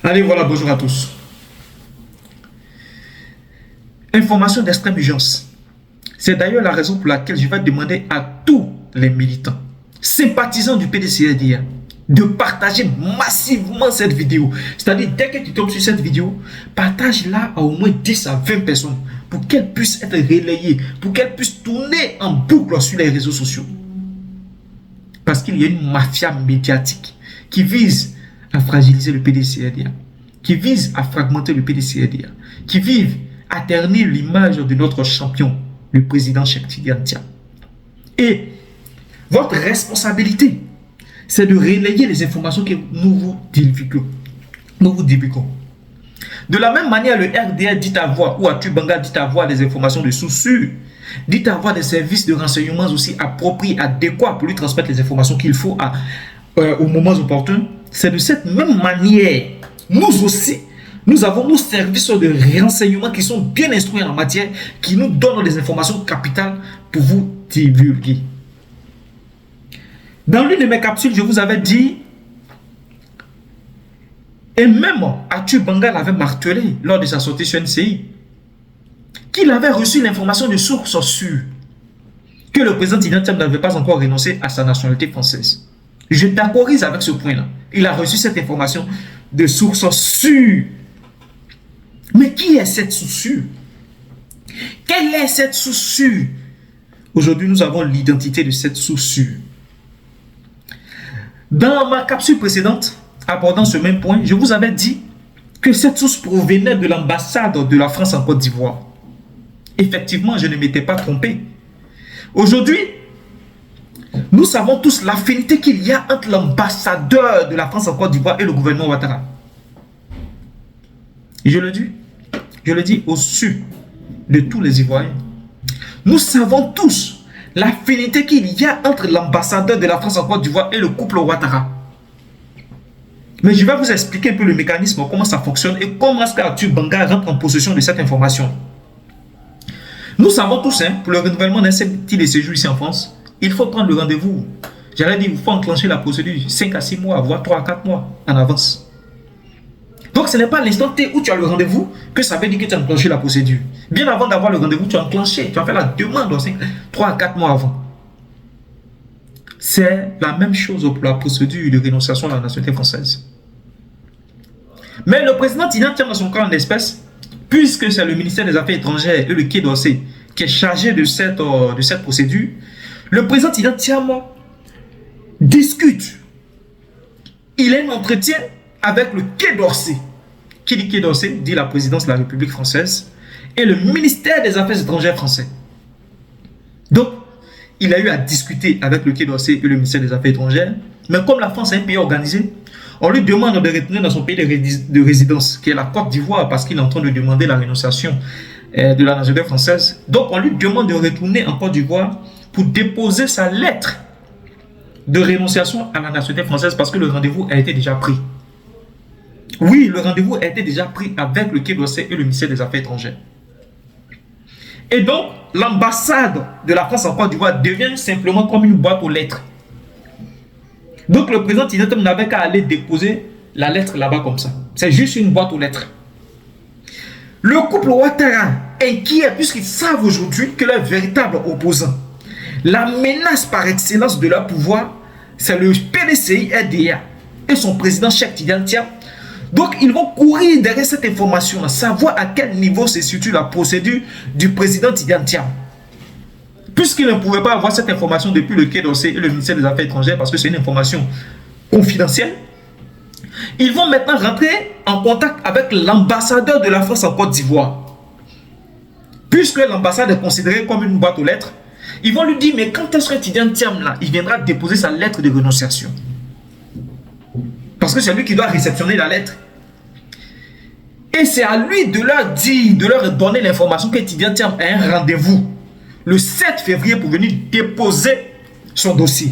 Allez, voilà, bonjour à tous. Information d'extrême urgence. C'est d'ailleurs la raison pour laquelle je vais demander à tous les militants, sympathisants du PDCRDA, de partager massivement cette vidéo. C'est-à-dire, dès que tu tombes sur cette vidéo, partage-la à au moins 10 à 20 personnes pour qu'elle puisse être relayée, pour qu'elle puisse tourner en boucle sur les réseaux sociaux. Parce qu'il y a une mafia médiatique qui vise à fragiliser le PDCRDA, qui vise à fragmenter le PDCRDA, qui vise à ternir l'image de notre champion, le président Cheikh Tidiane Thiam. Et votre responsabilité, c'est de relayer les informations que nous vous divulguons. De la même manière, le RDA dit avoir, ou Atout Banga dit avoir des informations de sources sûres, dit avoir des services de renseignement aussi appropriés, adéquats pour lui transmettre les informations qu'il faut au moment opportun. C'est de cette même manière, nous aussi, nous avons nos services de renseignement qui sont bien instruits en matière, qui nous donnent des informations capitales pour vous divulguer. Dans l'une de mes capsules, je vous avais dit, et même Atout Banga l'avait martelé lors de sa sortie sur NCI, qu'il avait reçu l'information de sources sûres que le président Tidiane Thiam n'avait pas encore renoncé à sa nationalité française. Je t'accorise avec ce point-là. Il a reçu cette information de sources sûres. Mais qui est cette source sûre? Quelle est cette source sûre? Aujourd'hui, nous avons l'identité de cette source sûre. Dans ma capsule précédente, abordant ce même point, je vous avais dit que cette source provenait de l'ambassade de la France en Côte d'Ivoire. Effectivement, je ne m'étais pas trompé. Aujourd'hui, nous savons tous l'affinité qu'il y a entre l'ambassadeur de la France en Côte d'Ivoire et le gouvernement Ouattara. Et je le dis au su de tous les Ivoiriens. Nous savons tous l'affinité qu'il y a entre l'ambassadeur de la France en Côte d'Ivoire et le couple Ouattara. Mais je vais vous expliquer un peu le mécanisme, comment ça fonctionne et comment est-ce qu'Atout Banga rentre en possession de cette information. Nous savons tous, pour le renouvellement d'un titre de séjour ici en France, il faut prendre le rendez-vous. J'allais dire, il faut enclencher la procédure 5 à 6 mois, voire 3 à 4 mois en avance. Donc ce n'est pas l'instant T où tu as le rendez-vous que ça veut dire que tu as enclenché la procédure. Bien avant d'avoir le rendez-vous, tu as enclenché, tu as fait la demande 3 à 4 mois avant. C'est la même chose pour la procédure de rénonciation à la nationalité française. Mais le président Tidiane Thiam dans son cas en espèce, puisque c'est le ministère des Affaires étrangères et le Quai d'Orsay qui est chargé de cette procédure, le président Tidiane Thiam discute. Il a un entretien avec le Quai d'Orsay. Qui dit Quai d'Orsay dit la présidence de la République française et le ministère des Affaires étrangères français. Donc, il a eu à discuter avec le Quai d'Orsay et le ministère des Affaires étrangères. Mais comme la France est un pays organisé, on lui demande de retourner dans son pays de résidence, qui est la Côte d'Ivoire, parce qu'il est en train de demander la rénonciation de la nationalité française. Donc, on lui demande de retourner en Côte d'Ivoire pour déposer sa lettre de rénonciation à la nationalité française parce que le rendez-vous a été déjà pris. Oui, le rendez-vous a été déjà pris avec le Quai d'Orsay et le ministère des Affaires étrangères. Et donc, l'ambassade de la France en Côte d'Ivoire devient simplement comme une boîte aux lettres. Donc, le président Tidiane Thiam n'avait qu'à aller déposer la lettre là-bas comme ça. C'est juste une boîte aux lettres. Le couple Ouattara, inquiet puisqu'ils savent aujourd'hui que leur véritable opposant, la menace par excellence de leur pouvoir, c'est le PDCI-RDA et son président Cheikh Tidiane Thiam. Donc, ils vont courir derrière cette information-là, savoir à quel niveau se situe la procédure du président Tidiane Thiam. Puisqu'ils ne pouvaient pas avoir cette information depuis le Quai d'Orsay et le ministère des Affaires étrangères, parce que c'est une information confidentielle, ils vont maintenant rentrer en contact avec l'ambassadeur de la France en Côte d'Ivoire. Puisque l'ambassade est considérée comme une boîte aux lettres, ils vont lui dire, mais quand est-ce que Tidiane Thiam là, il viendra déposer sa lettre de renonciation? Parce que c'est lui qui doit réceptionner la lettre. Et c'est à lui de leur dire, de leur donner l'information que Tidiane Thiam a un rendez-vous le 7 février pour venir déposer son dossier.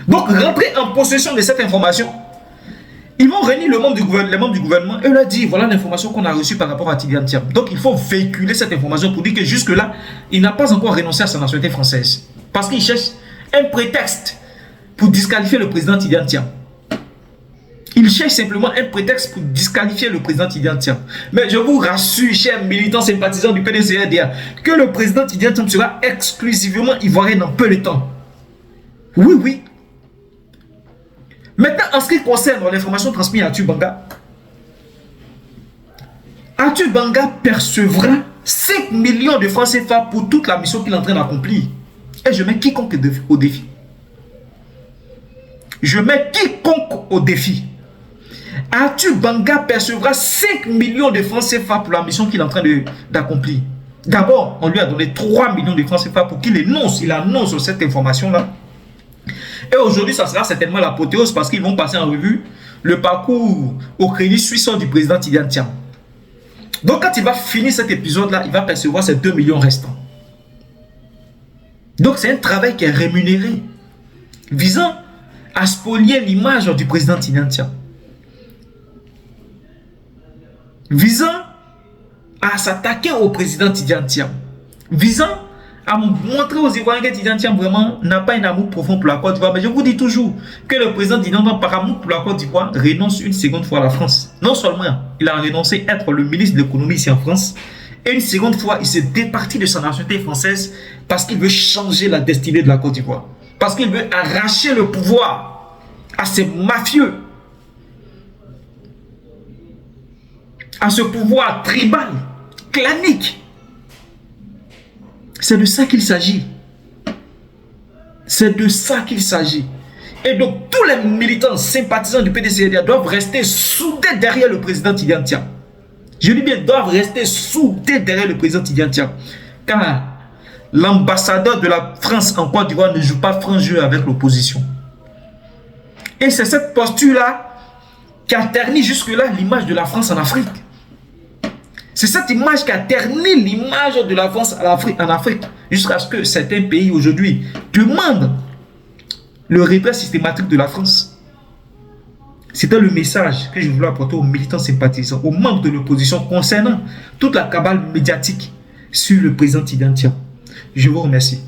Donc, rentrer en possession de cette information, ils vont réunir les membres du gouvernement et leur dire, voilà l'information qu'on a reçue par rapport à Tidiane Thiam. Donc, il faut véhiculer cette information pour dire que jusque-là, il n'a pas encore renoncé à sa nationalité française. Parce qu'il cherche un prétexte pour disqualifier le président Tidiane Thiam. Il cherche simplement un prétexte pour disqualifier le président Tidjane Thiam. Mais je vous rassure, chers militants sympathisants du PDCRDA, que le président Tidjane Thiam sera exclusivement ivoirien dans peu de temps. Oui, oui. Maintenant, en ce qui concerne l'information transmise à Arthur Banga, Arthur Banga percevra 5 millions de francs CFA pour toute la mission qu'il est en train d'accomplir. Et je mets quiconque au défi. Je mets quiconque au défi. Arthur Banga percevra 5 millions de francs CFA pour la mission qu'il est en train d'accomplir. D'abord, on lui a donné 3 millions de francs CFA pour qu'il annonce cette information-là. Et aujourd'hui, ça sera certainement l'apothéose parce qu'ils vont passer en revue le parcours au crédit suisse du président Tidjane Thiam. Donc, quand il va finir cet épisode-là, il va percevoir ces 2 millions restants. Donc, c'est un travail qui est rémunéré, visant à spolier l'image du président Tidjane Thiam, visant à s'attaquer au président Tidjane Thiam, visant à montrer aux Ivoiriens que Tidjane Thiam vraiment n'a pas un amour profond pour la Côte d'Ivoire. Mais je vous dis toujours que le président Tidjane Thiam, par amour pour la Côte d'Ivoire, renonce une seconde fois à la France. Non seulement il a renoncé à être le ministre de l'économie ici en France, et une seconde fois, il s'est départi de sa nationalité française parce qu'il veut changer la destinée de la Côte d'Ivoire. Parce qu'il veut arracher le pouvoir à ces mafieux, à ce pouvoir tribal, clanique. C'est de ça qu'il s'agit. C'est de ça qu'il s'agit. Et donc, tous les militants sympathisants du PDCRDA doivent rester soudés derrière le président Tidjane Thiam. Je dis bien, doivent rester soudés derrière le président Tidjane Thiam. Car l'ambassadeur de la France en Côte d'Ivoire ne joue pas franc jeu avec l'opposition. Et c'est cette posture-là qui a terni jusque-là l'image de la France en Afrique. C'est cette image qui a terni l'image de la France en Afrique, jusqu'à ce que certains pays aujourd'hui demandent le retrait systématique de la France. C'était le message que je voulais apporter aux militants sympathisants, aux membres de l'opposition concernant toute la cabale médiatique sur le président Tidjane Thiam. Je vous remercie.